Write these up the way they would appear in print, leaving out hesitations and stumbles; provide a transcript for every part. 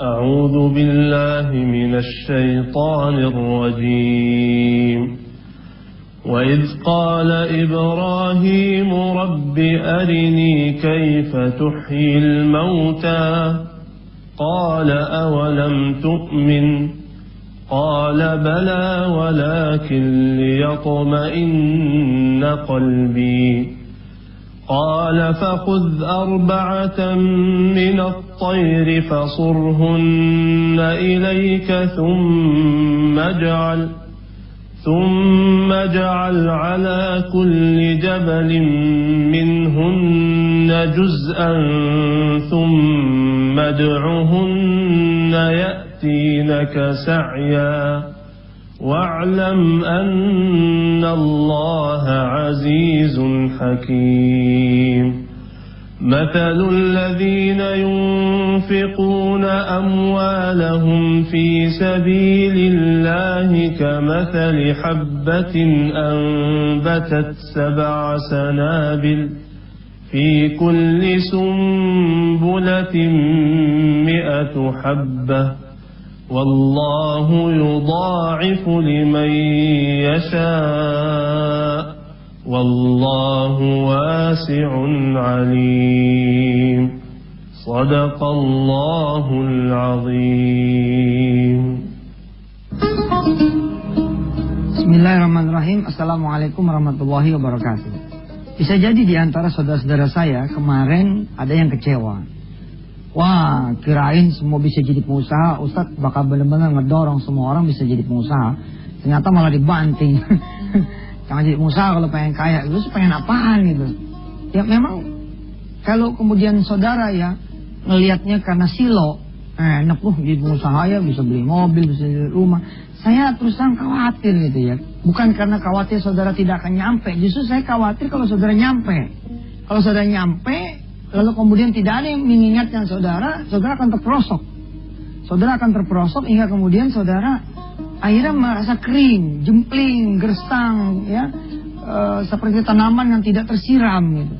أعوذ بالله من الشيطان الرجيم وإذ قال إبراهيم رب أرني كيف تحيي الموتى قال أولم تؤمن قال بلى ولكن ليطمئن قلبي قال فخذ 4 من الطير فصرهن إليك ثم اجعل على كل جبل منهن جزءا ثم ادعهن يأتينك سعيا واعلم أن الله عزيز حكيم مثل الذين ينفقون أموالهم في سبيل الله كمثل حبة أنبتت 7 سنابل في كل سنبلة 100 حبة والله يضاعف لمن يشاء والله واسع عليم صدق الله العظيم. Bismillahirrahmanirrahim. Assalamualaikum warahmatullahi wabarakatuh. Bisa jadi di antara saudara-saudara saya kemarin ada yang kecewa. Wah, kirain semua bisa jadi pengusaha, Ustadz bakal benar-benar ngedorong semua orang bisa jadi pengusaha. Ternyata malah dibanting. Jangan jadi pengusaha kalau pengen kaya, lu pengen apaan gitu. Ya memang kalau kemudian saudara ya ngelihatnya karena silo, enak jadi pengusaha ya bisa beli mobil, bisa beli rumah. Saya terus terang khawatir gitu ya. Bukan karena khawatir saudara tidak akan nyampe, justru saya khawatir kalau saudara nyampe. Kalau saudara nyampe lalu kemudian tidak ada yang mengingatkan saudara akan terperosok. Saudara akan terperosok hingga kemudian saudara akhirnya merasa kering, jempling, gersang, ya, seperti tanaman yang tidak tersiram gitu.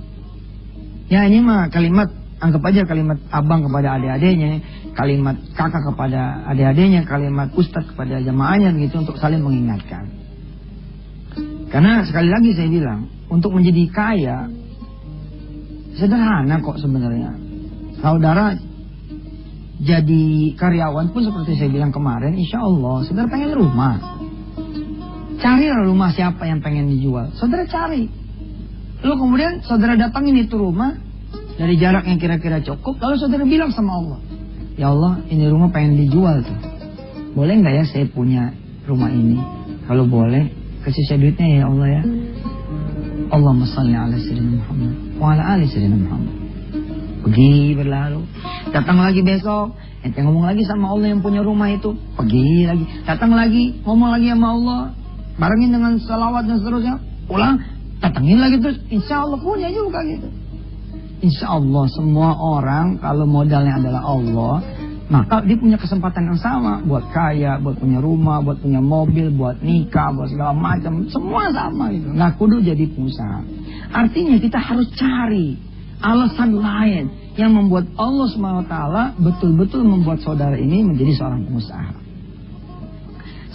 Ya ini mah kalimat, anggap aja kalimat abang kepada adik-adiknya, kalimat kakak kepada adik-adiknya, kalimat ustadz kepada jamaahnya gitu untuk saling mengingatkan. Karena sekali lagi saya bilang, untuk menjadi kaya sederhana kok sebenarnya. Saudara jadi karyawan pun seperti saya bilang kemarin, insya Allah saudara pengen rumah. Cari rumah siapa yang pengen dijual, saudara cari. Lalu kemudian saudara datangin itu rumah dari jarak yang kira-kira cukup. Lalu saudara bilang sama Allah, ya Allah ini rumah pengen dijual tuh, boleh nggak ya saya punya rumah ini? Kalau boleh kasih saya duitnya ya Allah ya. Allahumma salli ala sayyidina Muhammad wa ala ali sayyidina Muhammad. Pergi berlalu, datang lagi besok, ente ngomong lagi sama Allah yang punya rumah itu, pergi lagi, datang lagi, ngomong lagi sama Allah, barengin dengan salawat dan seterusnya, pulang, datangin lagi terus, insya Allah punya juga gitu. Insya Allah semua orang kalau modalnya adalah Allah, maka dia punya kesempatan yang sama buat kaya, buat punya rumah, buat punya mobil, buat nikah, buat segala macam, semua sama gitu. Nggak kudu jadi pengusaha. Artinya kita harus cari alasan lain yang membuat Allah SWT betul-betul membuat saudara ini menjadi seorang pengusaha.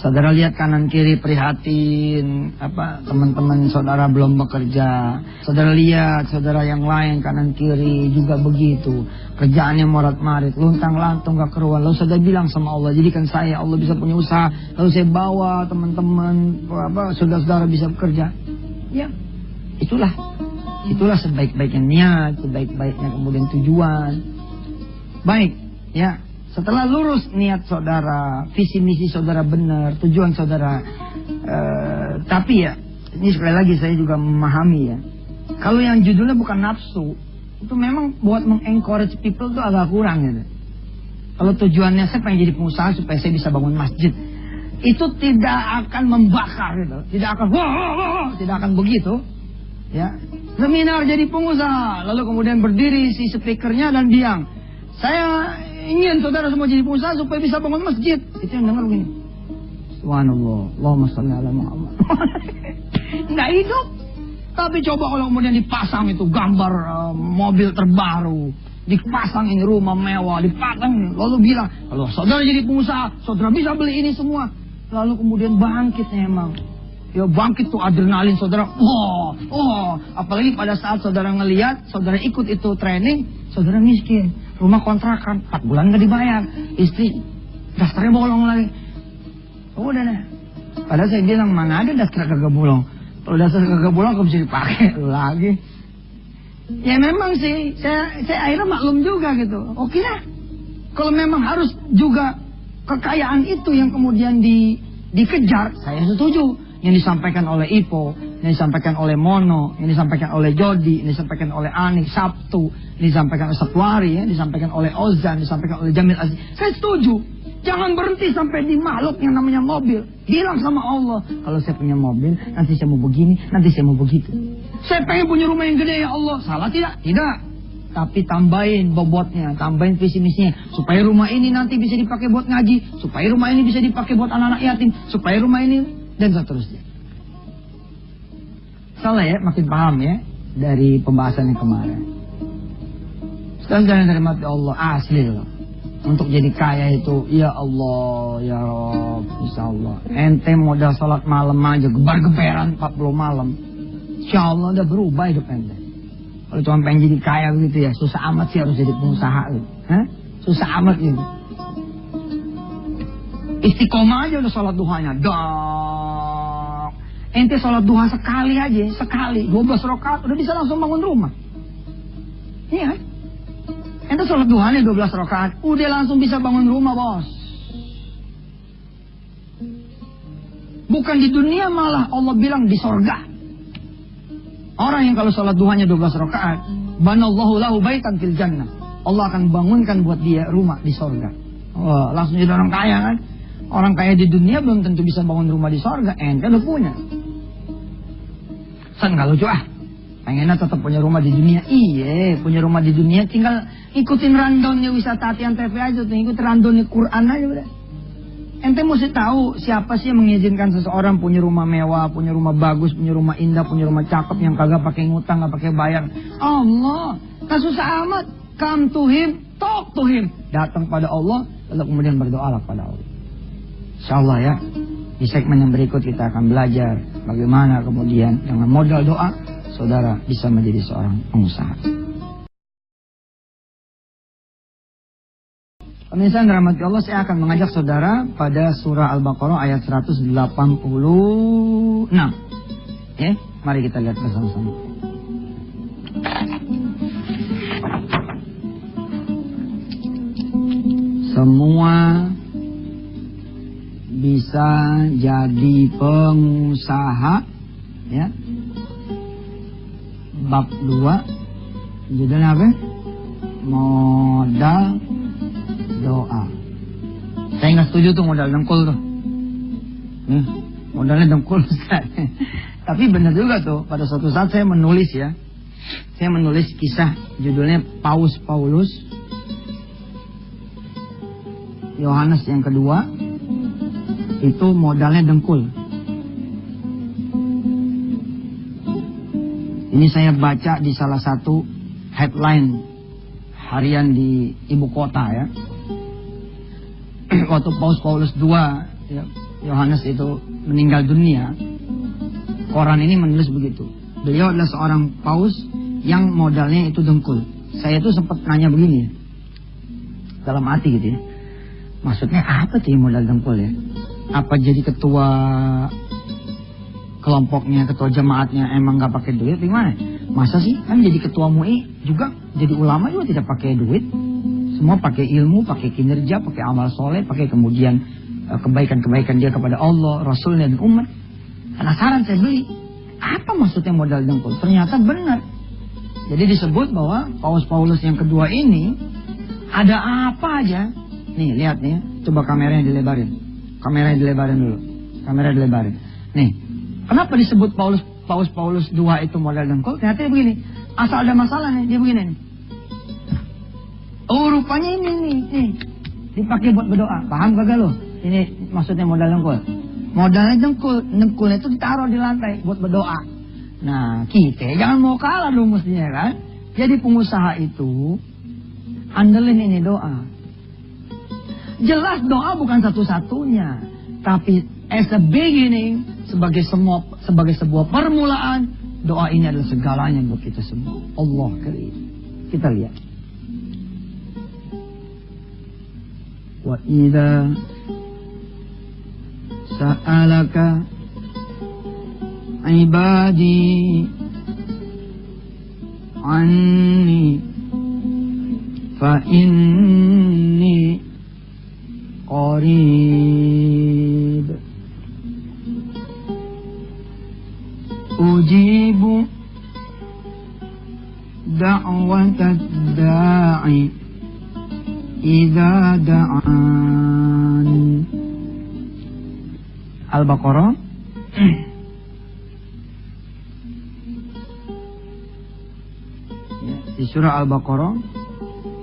Saudara lihat kanan kiri prihatin, teman-teman saudara belum bekerja. Saudara lihat saudara yang lain kanan kiri juga begitu. Kerjaannya morat-marit, luntang-lantung gak keruan. Lalu saudara bilang sama Allah, jadikan saya, Allah bisa punya usaha. Lalu saya bawa teman-teman, saudara-saudara bisa bekerja. Ya, itulah sebaik-baiknya niat, sebaik-baiknya kemudian tujuan. Baik, ya. Setelah lurus niat saudara, visi misi saudara benar, tujuan saudara, tapi ya, ini sekali lagi saya juga memahami ya. Kalau yang judulnya bukan nafsu, itu memang buat mengencourage people itu agak kurang gitu. Kalau tujuannya saya pengen jadi pengusaha supaya saya bisa bangun masjid, itu tidak akan membakar gitu, tidak akan tidak akan begitu. Ya, seminar jadi pengusaha, lalu kemudian berdiri si speakernya dan bilang, saya ingin saudara semua jadi pengusaha supaya bisa bangun masjid. Itu yang dengar begini, subhanallah, Allahumma sholli ala Muhammad. Nggak hidup. Tapi coba kalau kemudian dipasang itu gambar mobil terbaru, dipasang ini rumah mewah, dipasang ini. Lalu bilang, kalau saudara jadi pengusaha, saudara bisa beli ini semua. Lalu kemudian bangkitnya emang. Ya bangkit tuh adrenalin saudara. Apalagi pada saat saudara ngelihat, saudara ikut itu training, saudara miskin. Rumah kontrakan, 4 bulan nggak dibayar. Istri, dasarnya bolong lagi. Udah deh. Padahal saya bilang, mana ada dasar kagak bolong. Kalau dasar kagak bolong, kok bisa dipakai lagi. Ya memang sih, saya akhirnya maklum juga gitu. Oke lah. Kalau memang harus juga kekayaan itu yang kemudian dikejar, saya setuju. Yang disampaikan oleh Ipo, yang disampaikan oleh Mono, yang disampaikan oleh Jody, yang disampaikan oleh Anik Sabtu, yang disampaikan oleh Satwari, yang disampaikan oleh Ozan, yang disampaikan oleh Jamil Aziz. Saya setuju. Jangan berhenti sampai di makhluk yang namanya mobil. Bilang sama Allah, kalau saya punya mobil, nanti saya mau begini, nanti saya mau begitu. Saya pengen punya rumah yang gede ya Allah. Salah tidak? Tidak. Tapi tambahin bobotnya, tambahin visi misinya. Supaya rumah ini nanti bisa dipakai buat ngaji. Supaya rumah ini bisa dipakai buat anak-anak yatim. Supaya rumah ini, dan seterusnya. Salah ya, makin paham ya, dari pembahasan yang kemarin. Sekarang dari mati Allah, asli loh. Untuk jadi kaya itu, ya Allah, ya Rob, insya Allah. Ente modal sholat malam aja, gebar-geberan 40 malam. Insya Allah udah berubah hidup ente. Kalau cuma pengen jadi kaya begitu ya, susah amat sih harus jadi pengusaha gitu. Hah? Susah amat gitu. Istiqomah aja udah sholat duhanya. Dong. Ente sholat duha sekali aja, sekali. 12 rakaat udah bisa langsung bangun rumah. Iya kan? Ente sholat duhanya 12 rakaat, udah langsung bisa bangun rumah, bos. Bukan di dunia, malah Allah bilang di sorga. Orang yang kalau sholat duhanya 12 rakaat, banallahu lahu baitan fil jannah. Allah akan bangunkan buat dia rumah di sorga. Oh, langsung jadi orang kaya kan? Orang kaya di dunia belum tentu bisa bangun rumah di sorga. Ente udah punya. San gak lucu ah. Pengennya tetap punya rumah di dunia. Iya, punya rumah di dunia tinggal ikutin rundownnya wisata hatian TV aja tuh. Ikutin rundownnya Quran aja udah. Ente mesti tahu siapa sih yang mengizinkan seseorang punya rumah mewah, punya rumah bagus, punya rumah indah, punya rumah cakep yang kagak pakai ngutang, gak pakai bayar. Allah. Tak susah amat. Come to him, talk to him. Datang pada Allah, lalu kemudian berdoalah pada Allah. InsyaAllah ya, di segmen yang berikut kita akan belajar bagaimana kemudian dengan modal doa, saudara bisa menjadi seorang pengusaha. Pemirsa yang dirahmati Allah, saya akan mengajak saudara pada surah Al-Baqarah ayat 186. Ya, mari kita lihat bersama-sama. Semua bisa jadi pengusaha, ya. Bab 2, judulnya apa? Modal doa. Saya nggak setuju tuh modal dengkul tuh. Modalnya dengkul. Tapi benar juga tuh, pada suatu saat saya menulis ya. Saya menulis kisah judulnya Paus Paulus. Yohanes yang kedua. Itu modalnya dengkul. Ini saya baca di salah satu headline harian di ibu kota ya. Waktu Paus Paulus II, ya, Yohanes itu meninggal dunia, koran ini menulis begitu. Beliau adalah seorang paus yang modalnya itu dengkul. Saya tuh sempat nanya begini, dalam hati gitu ya. Maksudnya apa tuh modal dengkul ya? Apa jadi ketua kelompoknya, ketua jemaatnya emang gak pakai duit? Gimana? Masa sih? Kan jadi ketua MUI juga, jadi ulama juga tidak pakai duit. Semua pakai ilmu, pakai kinerja, pakai amal soleh, pakai kemudian kebaikan-kebaikan dia kepada Allah, Rasul dan umat. Penasaran saya beli. Apa maksudnya modal dengkul? Ternyata benar. Jadi disebut bahwa Paus Paulus yang kedua ini ada apa aja. Nih lihat nih, coba kameranya dilebarin. Kamera dilebarin dulu. Kamera dilebarin. Nih, kenapa disebut Paus Paulus II itu modal dengkul? Ternyata dia begini. Asal ada masalah nih, dia begini nih. Oh, rupanya ini nih. Dipakai buat berdoa. Paham kagak lo? Ini maksudnya modal dengkul. Modalnya dengkul. Dengkulnya itu ditaruh di lantai buat berdoa. Nah, kita jangan mau kalah dong mestinya kan. Jadi pengusaha itu Andelin ini doa. Jelas doa bukan satu-satunya, tapi as a beginning, sebagai sebuah permulaan, doa ini adalah segalanya buat kita semua. Allah karim. Kita lihat. Wa idza sa'alaka ibadi anni fa inni qarib ujibu da'watad da'i idza da'an. Al-Baqarah di surah Al-Baqarah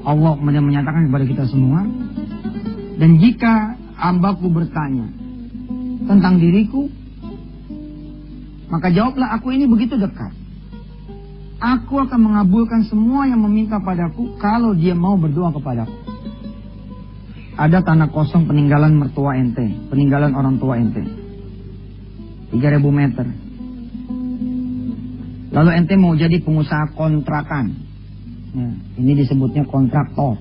Allah kemudian menyatakan kepada kita semua, dan jika hambaku bertanya tentang diriku, maka jawablah, aku ini begitu dekat. Aku akan mengabulkan semua yang meminta padaku kalau dia mau berdoa kepadaku. Ada tanah kosong peninggalan mertua ente, peninggalan orang tua ente, 3.000 meter. Lalu ente mau jadi pengusaha kontrakan. Ya, ini disebutnya kontraktor.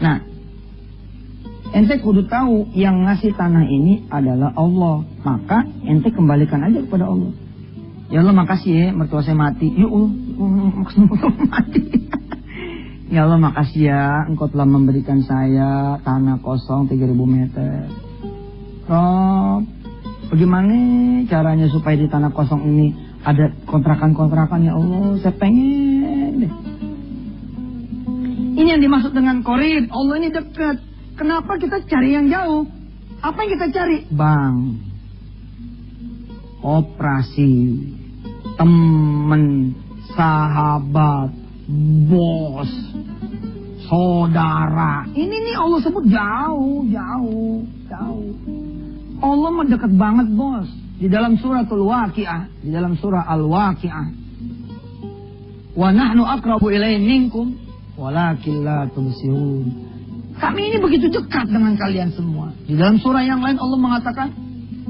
Nah, ente kudu tahu yang ngasih tanah ini adalah Allah. Maka ente kembalikan aja kepada Allah. Ya Allah, makasih ya mertua saya mati. Ya Allah, maksudnya mati. Ya Allah, makasih ya engkau telah memberikan saya tanah kosong 3.000 meter. Rob, bagaimana caranya supaya di tanah kosong ini ada kontrakan-kontrakan? Ya Allah, saya pengen deh. Ini yang dimaksud dengan qarib. Allah ini dekat. Kenapa kita cari yang jauh? Apa yang kita cari? Bang, operasi, temen, sahabat, bos, saudara. Ini nih Allah sebut jauh. Allah mah dekat banget, bos. Di dalam suratul Waqi'ah, di dalam surah Al-Waqi'ah. Wa nahnu aqrabu ilaihi minkum walakin la tubsirun. Kami ini begitu dekat dengan kalian semua. Di dalam surah yang lain Allah mengatakan,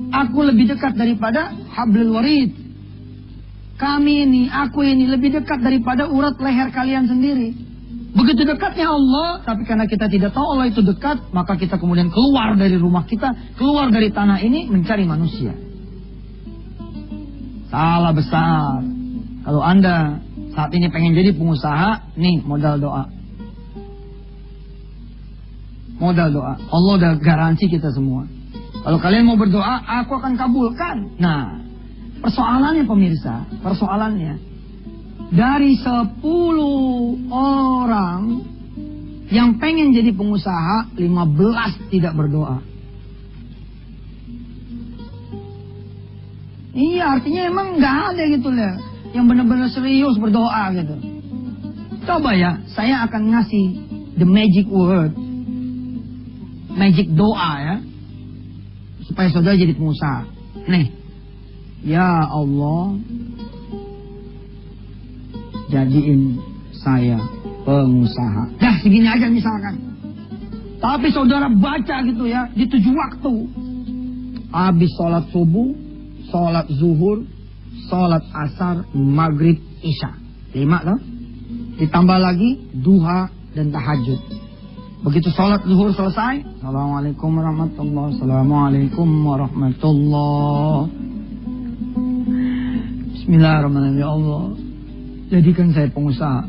aku lebih dekat daripada hablul warid. Aku ini lebih dekat daripada urat leher kalian sendiri. Begitu dekatnya Allah, tapi karena kita tidak tahu Allah itu dekat, maka kita kemudian keluar dari rumah kita, keluar dari tanah ini mencari manusia. Salah besar. Kalau Anda saat ini pengen jadi pengusaha, nih modal doa. Modal doa. Allah udah garansi kita semua. Kalau kalian mau berdoa, aku akan kabulkan. Nah, persoalannya pemirsa, dari 10 orang yang pengen jadi pengusaha, 15 tidak berdoa. Iya, artinya emang nggak ada gitu lah yang benar-benar serius berdoa gitu. Coba ya, saya akan ngasih the magic word, magic doa ya, supaya saudara jadi pengusaha. Nih, ya Allah, jadiin saya pengusaha. Dah segini aja misalkan. Tapi saudara baca gitu ya, di 7 waktu. Habis sholat subuh, sholat zuhur, sholat asar, maghrib, isya. 5 loh. Ditambah lagi duha dan tahajud. Begitu sholat zuhur selesai, Assalamualaikum warahmatullahi wabarakatuh. Assalamualaikum warahmatullahi. Bismillahirrahmanirrahim. Ya Allah, jadikan saya pengusaha.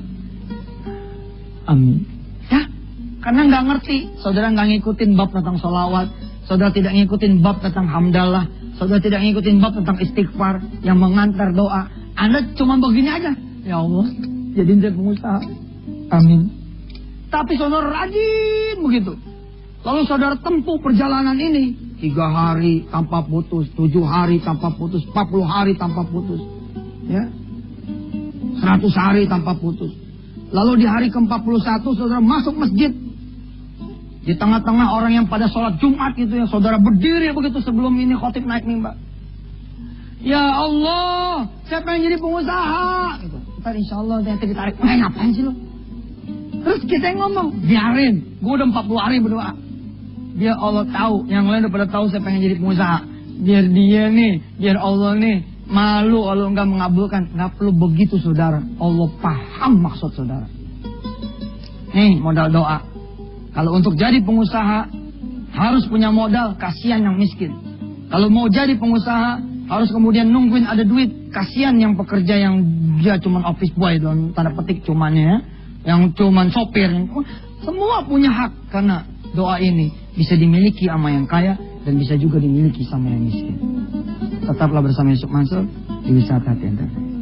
Amin. Ya, karena nggak ngerti. Saudara nggak ngikutin bab tentang sholawat. Saudara tidak ngikutin bab tentang hamdalah. Saudara tidak ngikutin bab tentang istighfar yang mengantar doa. Anda cuma begini aja. Ya Allah, jadiin saya pengusaha. Amin. Tapi saudara rajin begitu. Lalu saudara tempuh perjalanan ini 3 hari tanpa putus, 7 hari tanpa putus, 40 hari tanpa putus. Ya, 100 hari tanpa putus. Lalu di hari ke-41 saudara masuk masjid. Di tengah-tengah orang yang pada sholat Jumat gitu ya, saudara berdiri begitu sebelum ini khotib naik mimbar. Ya Allah, saya pengen jadi pengusaha. Gitu. Ntar insya Allah nanti ditarik. Ngapain sih lo? Terus kita yang ngomong, biarin, gue udah 40 hari berdoa. Biar Allah tahu, yang lain udah pada tahu saya pengen jadi pengusaha. Biar dia nih, biar Allah nih malu kalau enggak mengabulkan. Nggak perlu begitu saudara. Allah paham maksud saudara. Nih modal doa. Kalau untuk jadi pengusaha harus punya modal, kasihan yang miskin. Kalau mau jadi pengusaha harus kemudian nungguin ada duit, kasihan yang pekerja yang dia cuman office boy dalam tanda petik cuman ya, yang cuman sopir. Semua punya hak karena doa ini bisa dimiliki sama yang kaya dan bisa juga dimiliki sama yang miskin. Tetaplah bersama Yusuf Mansur di Wisata Hati Entertainment.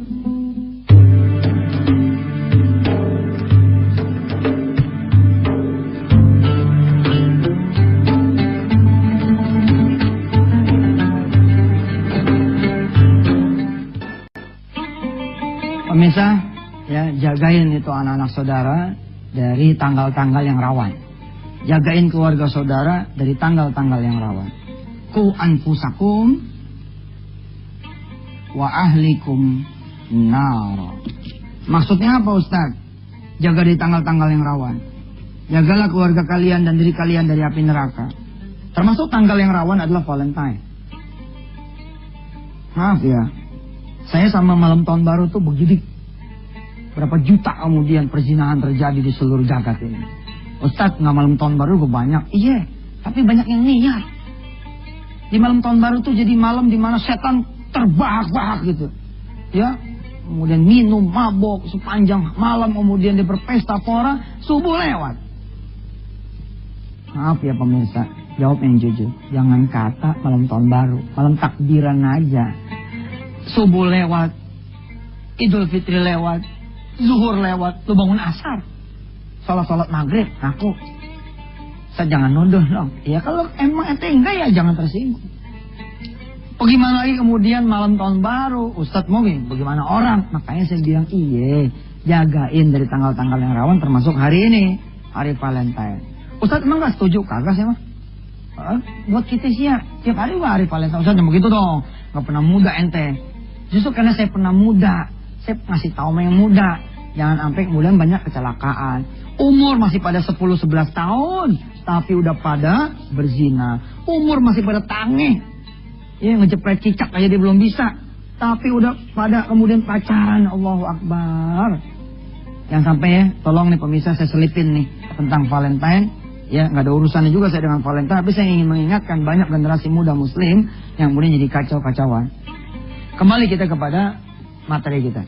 Pemirsa, ya jagain itu anak-anak saudara dari tanggal-tanggal yang rawan. Jagain keluarga saudara dari tanggal-tanggal yang rawan. Ku anfusakum wa ahlikum nar. Maksudnya apa Ustaz? Jaga di tanggal-tanggal yang rawan. Jagalah keluarga kalian dan diri kalian dari api neraka. Termasuk tanggal yang rawan adalah Valentine. Maaf ya, saya sama malam tahun baru tuh begitu. Berapa juta kemudian perzinahan terjadi di seluruh jagat ini. Ustaz, nggak malam tahun baru gue banyak. Iya, tapi banyak yang niat. Di malam tahun baru tuh jadi malam di mana setan terbahak-bahak gitu. Ya, kemudian minum, mabok sepanjang malam, kemudian dia berpesta pora, subuh lewat. Maaf ya pemirsa, jawab yang jujur. Jangan kata malam tahun baru, malam takbiran aja. Subuh lewat, Idul Fitri lewat, zuhur lewat, lu bangun asar, sholat maghrib, ngaku. Saya jangan nuduh dong. Ya kalau emang ente enggak ya jangan tersinggung. Bagaimana lagi kemudian malam tahun baru, Ustadz mau bagaimana orang? Makanya saya bilang iya, jagain dari tanggal-tanggal yang rawan termasuk hari ini, hari Valentine. Ustadz emang gak setuju? Kagak sih mah. Buat kita siap, tiap hari hari Valentine. Ustadz jangan begitu dong, gak pernah muda ente. Justru karena saya pernah muda, saya ngasih tahu sama yang muda, jangan sampai kemudian banyak kecelakaan. Umur masih pada 10-11 tahun, tapi udah pada berzina. Umur masih pada tangeh, ya ngejepret cicak aja dia belum bisa, tapi udah pada kemudian pacaran. Allahu Akbar. Yang sampai ya, tolong nih pemirsa saya selipin nih tentang Valentine. Ya nggak ada urusannya juga saya dengan Valentine, tapi saya ingin mengingatkan banyak generasi muda Muslim yang kemudian jadi kacau-kacauan. Kembali kita kepada materi kita.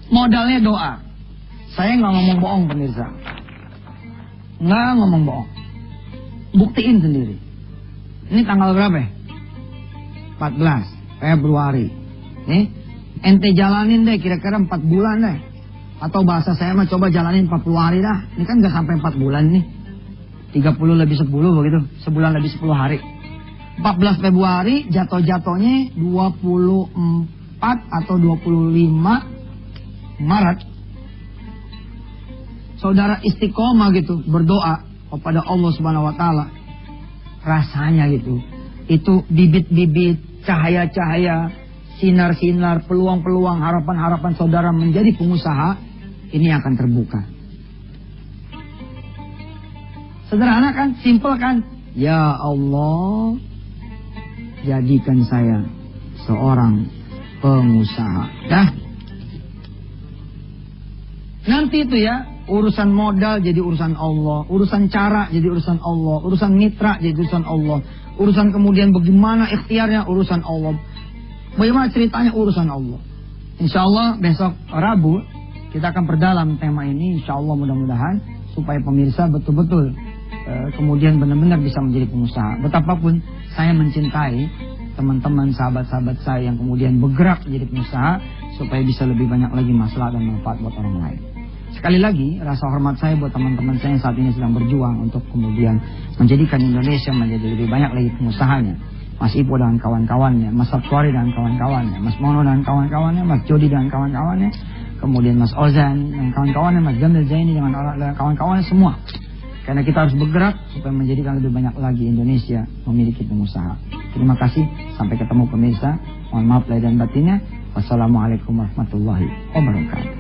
Modalnya doa. Saya nggak ngomong bohong pemirsa. Nggak ngomong bohong. Buktiin sendiri. Ini tanggal berapa ya? 14 Februari. Nih, ente jalanin deh kira-kira 4 bulan deh. Atau bahasa saya mah coba jalanin 40 hari dah. Ini kan nggak sampai 4 bulan nih. 30 lebih 10 begitu. Sebulan lebih 10 hari. 14 Februari jatuh-jatuhnya 24 atau 25 Maret. Saudara istiqomah gitu berdoa kepada Allah Subhanahu wa taala. Rasanya gitu. Itu bibit-bibit cahaya-cahaya, sinar-sinar, peluang-peluang, harapan-harapan saudara menjadi pengusaha ini akan terbuka. Sederhana kan? Simple kan? Ya Allah, jadikan saya seorang pengusaha. Dah. Nanti itu ya, urusan modal jadi urusan Allah, urusan cara jadi urusan Allah, urusan mitra jadi urusan Allah, urusan kemudian bagaimana ikhtiarnya urusan Allah, bagaimana ceritanya urusan Allah. Insya Allah besok Rabu kita akan perdalam tema ini, insya Allah mudah-mudahan supaya pemirsa betul-betul kemudian benar-benar bisa menjadi pengusaha. Betapapun saya mencintai teman-teman, sahabat-sahabat saya yang kemudian bergerak menjadi pengusaha supaya bisa lebih banyak lagi masalah dan manfaat buat orang lain. Sekali lagi, rasa hormat saya buat teman-teman saya yang saat ini sedang berjuang untuk kemudian menjadikan Indonesia menjadi lebih banyak lagi pengusahanya. Mas Ipo dan kawan-kawannya, Mas Sabtuari dan kawan-kawannya, Mas Mono dan kawan-kawannya, Mas Jody dan kawan-kawannya, kemudian Mas Ozan dan kawan-kawannya, Mas Jamil Zaini dengan kawan-kawannya semua. Karena kita harus bergerak supaya menjadikan lebih banyak lagi Indonesia memiliki pengusaha. Terima kasih, sampai ketemu pemirsa. Mohon maaf lahir dan batinnya. Wassalamualaikum warahmatullahi wabarakatuh.